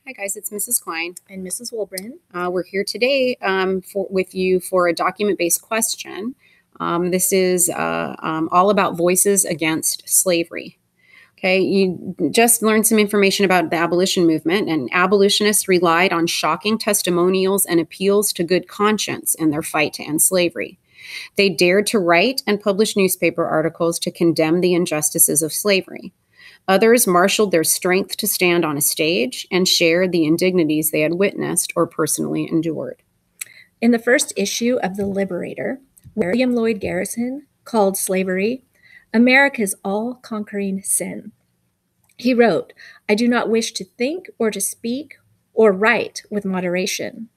Hi guys, it's Mrs. Klein. And Mrs. Wolbrin. We're here today with you for a document-based question. This is all about voices against slavery. Okay, you just learned some information about the abolition movement, and abolitionists relied on shocking testimonials and appeals to good conscience in their fight to end slavery. They dared to write and publish newspaper articles to condemn the injustices of slavery. Others marshaled their strength to stand on a stage and share the indignities they had witnessed or personally endured. In the first issue of The Liberator, William Lloyd Garrison called slavery America's all-conquering sin. He wrote, "I do not wish to think or to speak or write with moderation.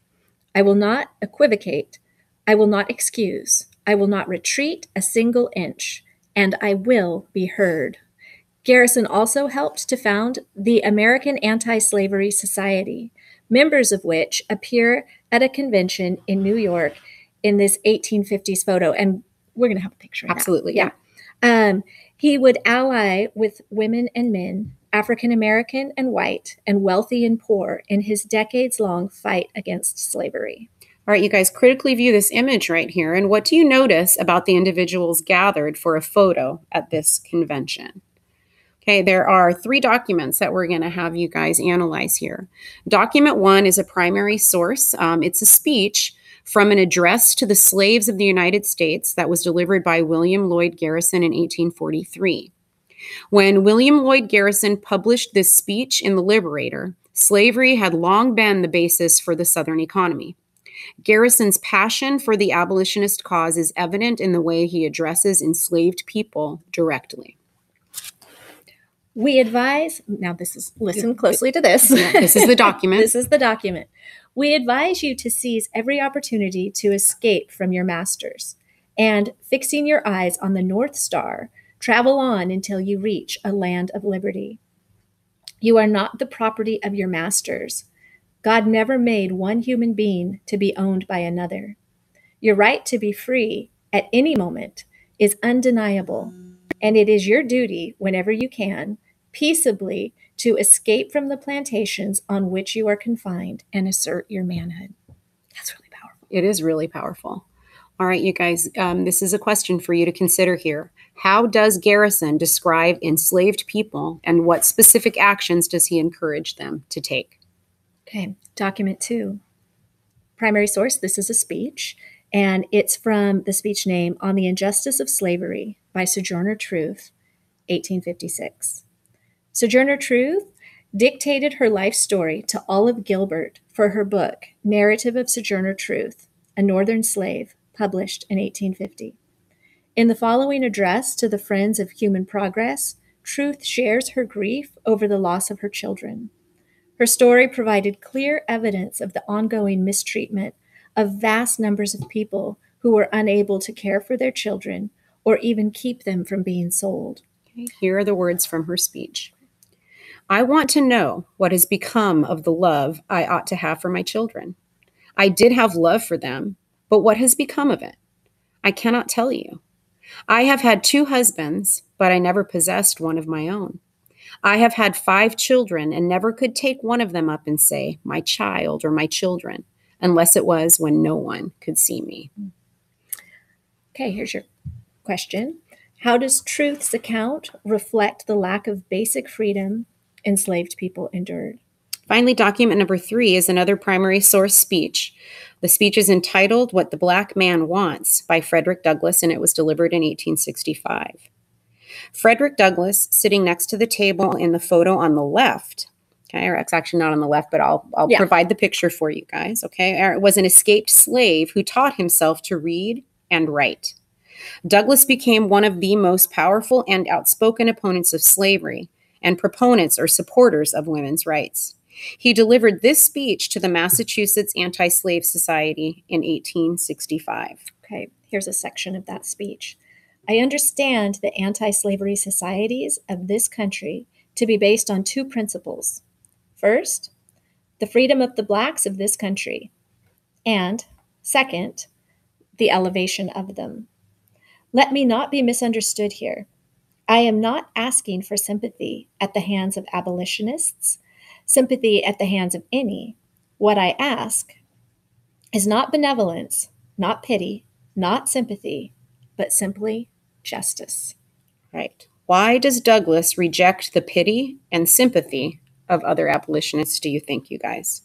I will not equivocate. I will not excuse. I will not retreat a single inch, and I will be heard." Garrison also helped to found the American Anti-Slavery Society, members of which appear at a convention in New York in this 1850s photo. And we're going to have a picture of that. Absolutely, yeah. He would ally with women and men, African American and white, and wealthy and poor in his decades-long fight against slavery. All right, you guys, critically view this image right here. And what do you notice about the individuals gathered for a photo at this convention? Okay, there are 3 documents that we're going to have you guys analyze here. Document 1 is a primary source. It's a speech from an address to the slaves of the United States that was delivered by William Lloyd Garrison in 1843. When William Lloyd Garrison published this speech in The Liberator, slavery had long been the basis for the Southern economy. Garrison's passion for the abolitionist cause is evident in the way he addresses enslaved people directly. We advise, now listen closely to this. Yeah, this is the document. This is the document. We advise you to seize every opportunity to escape from your masters, and fixing your eyes on the North Star, travel on until you reach a land of liberty. You are not the property of your masters. God never made one human being to be owned by another. Your right to be free at any moment is undeniable, and it is your duty, whenever you can, peaceably to escape from the plantations on which you are confined and assert your manhood. That's really powerful. It is really powerful. All right, you guys, this is a question for you to consider here. How does Garrison describe enslaved people, and what specific actions does he encourage them to take? Okay, document 2. Primary source, this is a speech, and it's from the speech name On the Injustice of Slavery by Sojourner Truth, 1856. Sojourner Truth dictated her life story to Olive Gilbert for her book, Narrative of Sojourner Truth, a Northern Slave, published in 1850. In the following address to the Friends of Human Progress, Truth shares her grief over the loss of her children. Her story provided clear evidence of the ongoing mistreatment of vast numbers of people who were unable to care for their children or even keep them from being sold. Okay, here are the words from her speech. I want to know what has become of the love I ought to have for my children. I did have love for them, but what has become of it? I cannot tell you. I have had 2 husbands, but I never possessed one of my own. I have had 5 children and never could take one of them up and say, my child or my children, unless it was when no one could see me. Okay, here's your question. How does Truth's account reflect the lack of basic freedom enslaved people endured? Finally, document number 3 is another primary source speech. The speech is entitled What the Black Man Wants by Frederick Douglass, and it was delivered in 1865. Frederick Douglass, sitting next to the table in the photo on the left, okay, or it's actually not on the left, but I'll provide the picture for you guys, okay, was an escaped slave who taught himself to read and write. Douglass became one of the most powerful and outspoken opponents of slavery and proponents or supporters of women's rights. He delivered this speech to the Massachusetts Anti-Slave Society in 1865. Okay, here's a section of that speech. I understand the anti-slavery societies of this country to be based on 2 principles. First, the freedom of the blacks of this country, and second, the elevation of them. Let me not be misunderstood here. I am not asking for sympathy at the hands of abolitionists. sympathy at the hands of any. What I ask is not benevolence, not pity, not sympathy, but simply justice. Right. Why does Douglas reject the pity and sympathy of other abolitionists, do you think, you guys?